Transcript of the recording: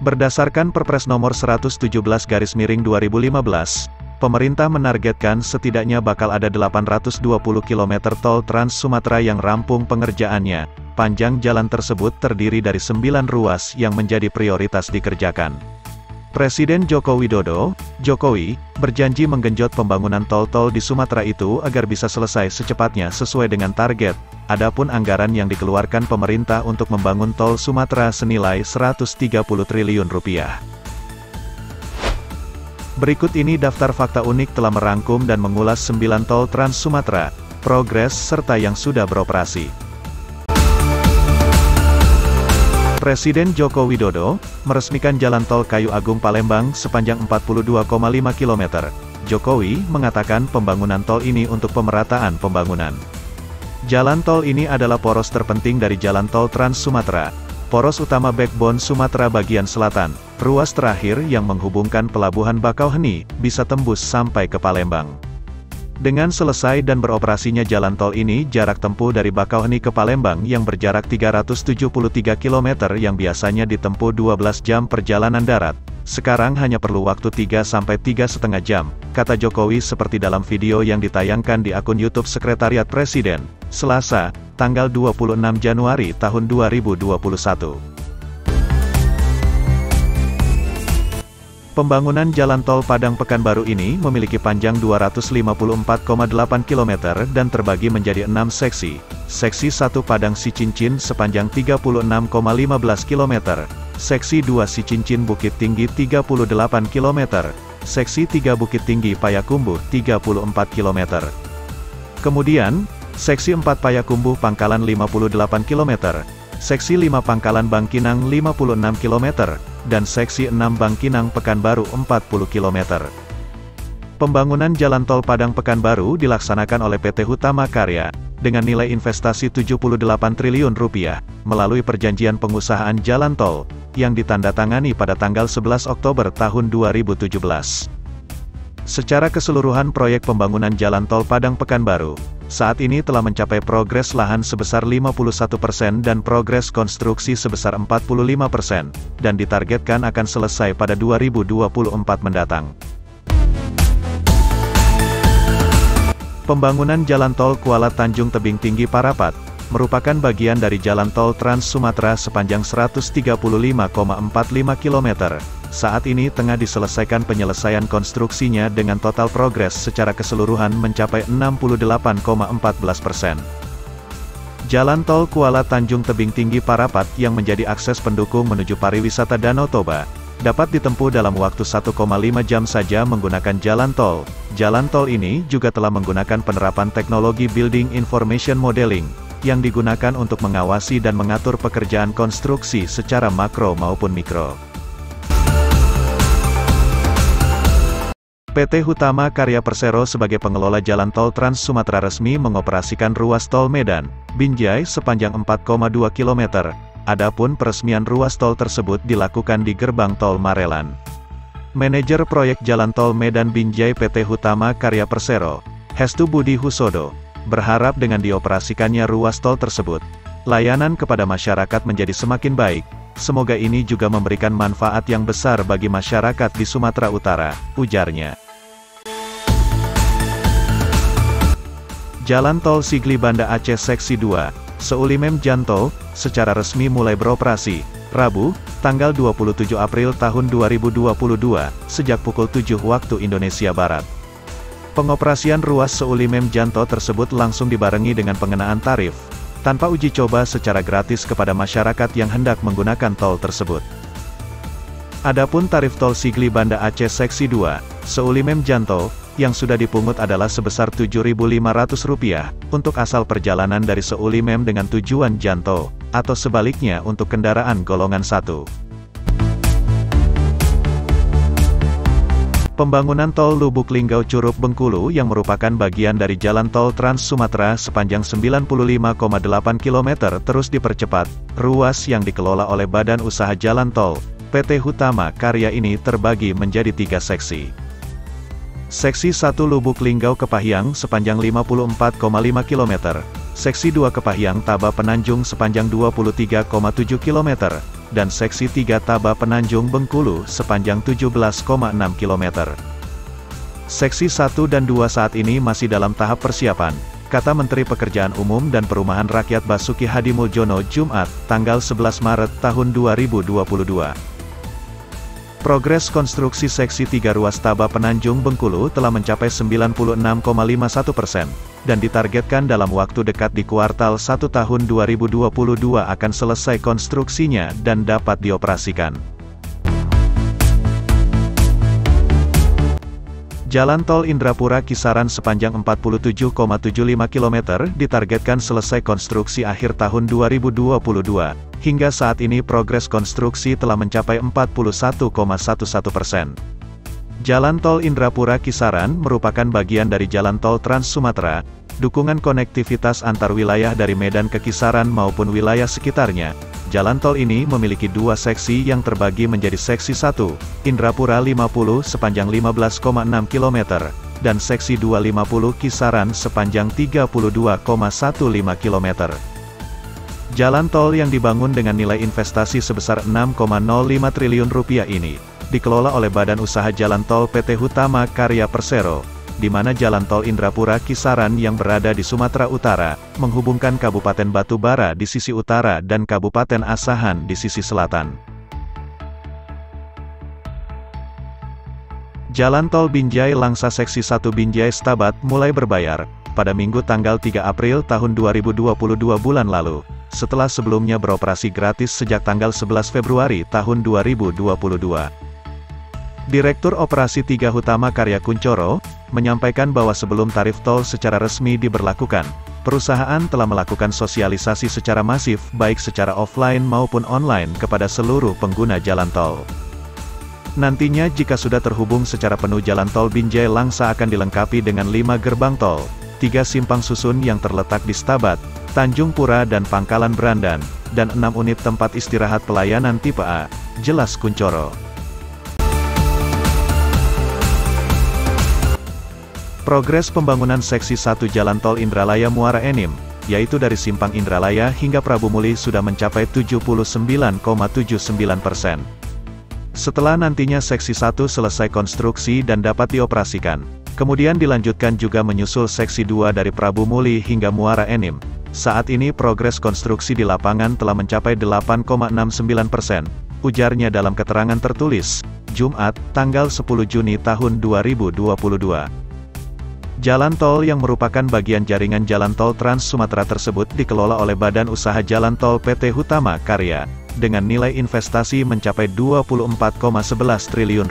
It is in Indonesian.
Berdasarkan Perpres Nomor 117/2015, pemerintah menargetkan setidaknya bakal ada 820 km tol Trans Sumatera yang rampung pengerjaannya. Panjang jalan tersebut terdiri dari 9 ruas yang menjadi prioritas dikerjakan. Presiden Joko Widodo, Jokowi, berjanji menggenjot pembangunan tol-tol di Sumatera itu agar bisa selesai secepatnya sesuai dengan target. Adapun anggaran yang dikeluarkan pemerintah untuk membangun tol Sumatera senilai 130 triliun rupiah. Berikut ini daftar fakta unik telah merangkum dan mengulas 9 tol Trans Sumatera, progres serta yang sudah beroperasi. Presiden Joko Widodo meresmikan jalan tol Kayu Agung Palembang sepanjang 42,5 km. Jokowi mengatakan pembangunan tol ini untuk pemerataan pembangunan. Jalan tol ini adalah poros terpenting dari jalan tol Trans Sumatera, poros utama backbone Sumatera bagian selatan. Ruas terakhir yang menghubungkan Pelabuhan Bakauheni bisa tembus sampai ke Palembang. Dengan selesai dan beroperasinya jalan tol ini, jarak tempuh dari Bakauheni ke Palembang yang berjarak 373 km yang biasanya ditempuh 12 jam perjalanan darat, sekarang hanya perlu waktu 3–3,5 jam, kata Jokowi seperti dalam video yang ditayangkan di akun YouTube Sekretariat Presiden, Selasa, tanggal 26 Januari tahun 2021. Pembangunan jalan tol Padang Pekanbaru ini memiliki panjang 254,8 km dan terbagi menjadi 6 seksi. Seksi 1 Padang Sicincin sepanjang 36,15 km. Seksi 2 Sicincin Bukit Tinggi 38 km. Seksi 3 Bukit Tinggi Payakumbuh 34 km. Kemudian, Seksi 4 Payakumbuh Pangkalan 58 km. Seksi 5 Pangkalan Bangkinang 56 km, dan Seksi 6 Bangkinang Pekanbaru 40 km. Pembangunan jalan tol Padang Pekanbaru dilaksanakan oleh PT Hutama Karya, dengan nilai investasi 78 triliun rupiah, melalui perjanjian pengusahaan jalan tol, yang ditandatangani pada tanggal 11 Oktober tahun 2017. Secara keseluruhan proyek pembangunan jalan tol Padang Pekanbaru, saat ini telah mencapai progres lahan sebesar 51% dan progres konstruksi sebesar 45%, dan ditargetkan akan selesai pada 2024 mendatang. Pembangunan jalan tol Kuala Tanjung Tebing Tinggi Parapat, merupakan bagian dari jalan tol Trans Sumatera sepanjang 135,45 km. Saat ini tengah diselesaikan penyelesaian konstruksinya dengan total progres secara keseluruhan mencapai 68,14%. Jalan tol Kuala Tanjung Tebing Tinggi Parapat yang menjadi akses pendukung menuju pariwisata Danau Toba, dapat ditempuh dalam waktu 1,5 jam saja menggunakan jalan tol. Jalan tol ini juga telah menggunakan penerapan teknologi Building Information Modeling, yang digunakan untuk mengawasi dan mengatur pekerjaan konstruksi secara makro maupun mikro. PT Hutama Karya Persero sebagai pengelola jalan tol Trans Sumatera resmi mengoperasikan ruas tol Medan, Binjai sepanjang 4,2 km. Adapun peresmian ruas tol tersebut dilakukan di gerbang tol Marelan. Manajer proyek jalan tol Medan Binjai PT Hutama Karya Persero, Hestu Budi Husodo, berharap dengan dioperasikannya ruas tol tersebut, layanan kepada masyarakat menjadi semakin baik. Semoga ini juga memberikan manfaat yang besar bagi masyarakat di Sumatera Utara, ujarnya. Jalan tol Sigli Banda Aceh Seksi 2, Seulimem Janto, secara resmi mulai beroperasi, Rabu, tanggal 27 April tahun 2022, sejak pukul 7 waktu Indonesia Barat. Pengoperasian ruas Seulimem Janto tersebut langsung dibarengi dengan pengenaan tarif, tanpa uji coba secara gratis kepada masyarakat yang hendak menggunakan tol tersebut. Adapun tarif tol Sigli Banda Aceh Seksi 2, Seulimem Janto, yang sudah dipungut adalah sebesar Rp7.500 untuk asal perjalanan dari Seulimem dengan tujuan Janto, atau sebaliknya untuk kendaraan golongan 1. Pembangunan tol Lubuk Linggau Curug Bengkulu yang merupakan bagian dari jalan tol Trans Sumatera sepanjang 95,8 km terus dipercepat. Ruas yang dikelola oleh Badan Usaha Jalan Tol, PT Hutama Karya ini terbagi menjadi 3 seksi. Seksi 1 Lubuk Linggau Kepahyang sepanjang 54,5 km. Seksi 2 Kepahyang Taba Penanjung sepanjang 23,7 km. dan Seksi 3 Taba Penanjung Bengkulu sepanjang 17,6 km. Seksi 1 dan 2 saat ini masih dalam tahap persiapan, kata Menteri Pekerjaan Umum dan Perumahan Rakyat Basuki Hadimuljono Jumat, tanggal 11 Maret tahun 2022. Progres konstruksi Seksi 3 ruas Taba Penanjung Bengkulu telah mencapai 96,51%, dan ditargetkan dalam waktu dekat di kuartal 1 tahun 2022 akan selesai konstruksinya dan dapat dioperasikan. Jalan Tol Indrapura Kisaran sepanjang 47,75 km ditargetkan selesai konstruksi akhir tahun 2022. Hingga saat ini progres konstruksi telah mencapai 41,11%. Jalan Tol Indrapura Kisaran merupakan bagian dari Jalan Tol Trans Sumatera, dukungan konektivitas antar wilayah dari Medan ke Kisaran maupun wilayah sekitarnya. Jalan tol ini memiliki dua seksi yang terbagi menjadi Seksi 1, Indrapura 50 sepanjang 15,6 km, dan Seksi 250 Kisaran sepanjang 32,15 km. Jalan tol yang dibangun dengan nilai investasi sebesar Rp6,05 triliun ini, dikelola oleh Badan Usaha Jalan Tol PT Hutama Karya Persero, di mana Jalan Tol Indrapura Kisaran yang berada di Sumatera Utara, menghubungkan Kabupaten Batubara di sisi utara dan Kabupaten Asahan di sisi selatan. Jalan Tol Binjai Langsa Seksi 1 Binjai Stabat mulai berbayar, pada Minggu tanggal 3 April tahun 2022 bulan lalu, setelah sebelumnya beroperasi gratis sejak tanggal 11 Februari tahun 2022. Direktur Operasi 3 Hutama Karya Kuncoro, menyampaikan bahwa sebelum tarif tol secara resmi diberlakukan, perusahaan telah melakukan sosialisasi secara masif baik secara offline maupun online kepada seluruh pengguna jalan tol. Nantinya jika sudah terhubung secara penuh jalan tol Binjai Langsa akan dilengkapi dengan 5 gerbang tol, 3 simpang susun yang terletak di Stabat, Tanjung Pura dan Pangkalan Berandan, dan 6 unit tempat istirahat pelayanan tipe A, jelas Kuncoro. Progres pembangunan Seksi 1 Jalan Tol Indralaya Muara Enim, yaitu dari Simpang Indralaya hingga Prabu Muli sudah mencapai 79,79%. Setelah nantinya Seksi 1 selesai konstruksi dan dapat dioperasikan, kemudian dilanjutkan juga menyusul Seksi 2 dari Prabu Muli hingga Muara Enim. Saat ini progres konstruksi di lapangan telah mencapai 8,69%, ujarnya dalam keterangan tertulis, Jumat, tanggal 10 Juni tahun 2022. Jalan tol yang merupakan bagian jaringan Jalan Tol Trans Sumatera tersebut dikelola oleh Badan Usaha Jalan Tol PT Hutama Karya, dengan nilai investasi mencapai Rp24,11 triliun.